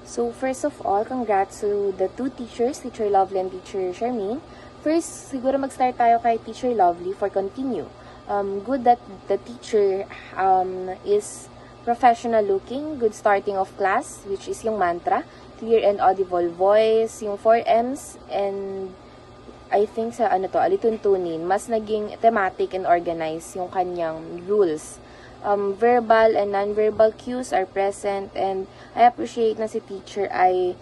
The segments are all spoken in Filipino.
So first of all, congrats to the two teachers, Teacher Lovely and Teacher Charmaine. First, siguro mag-start tayo kay Teacher Lovely for continue. Good that the teacher is professional looking, good starting of class, which is yung mantra, clear and audible voice, yung 4 M's, and I think sa alituntunin, mas naging thematic and organized yung kanyang rules. Verbal and non-verbal cues are present, and I appreciate na si teacher ay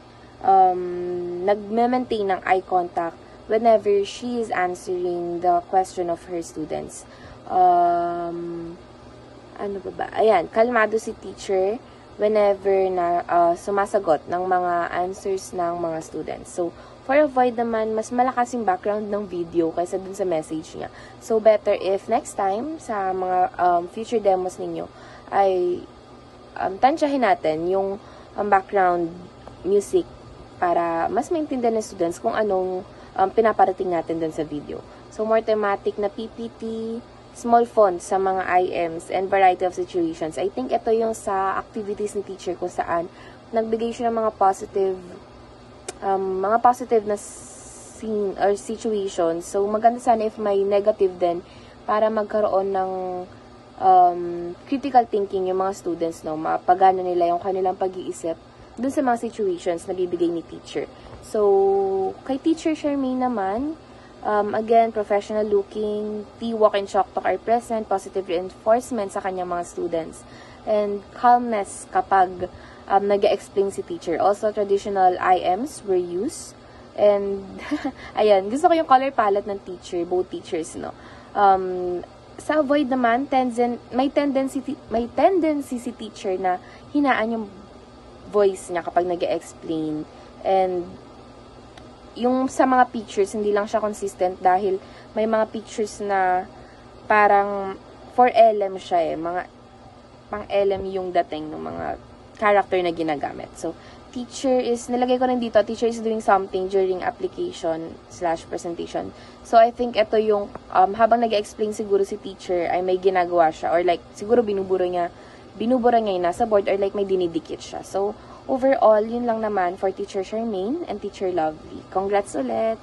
nag-maintain ng eye contact whenever she is answering the question of her students. Ayan, kalmado si teacher whenever na sumasagot ng mga answers ng mga students. So, for avoid naman, mas malakas yung background ng video kaysa dun sa message niya. So, better if next time, sa mga future demos ninyo, ay tansyahin natin yung background music para mas maintindihan ng students kung anong pinaparating natin dun sa video. So, more thematic na PPT, small fonts sa mga IMs, and variety of situations. I think ito yung sa activities ni teacher kung saan nagbigay siya ng mga positive na scene or situations. So, maganda sana if may negative din para magkaroon ng critical thinking yung mga students, no? Mapagana nila yung kanilang pag-iisip dun sa mga situations na bibigay ni teacher. So, kay Teacher Charmaine naman, again, professional looking, walk and chalk talk are present, positive reinforcement sa kanyang mga students, and calmness kapag nag-explain si teacher. Also, traditional IMs were used. And, ayan, gusto ko yung color palette ng teacher, both teachers, no? Sa avoid naman, may tendency si teacher na hinaan yung voice niya kapag nag-explain. And, yung sa mga pictures, hindi lang siya consistent dahil may mga pictures na parang for LM siya mga pang LM yung dating ng mga character na ginagamit. So, nilagay ko rin dito, teacher is doing something during application/presentation. So, I think ito yung, habang nag-explain siguro si teacher, ay may ginagawa siya, or like, siguro binubura niya yung nasa board, or like may dinidikit siya. So, overall, yun lang naman for Teacher Charmaine and Teacher Lovely. Congrats ulit!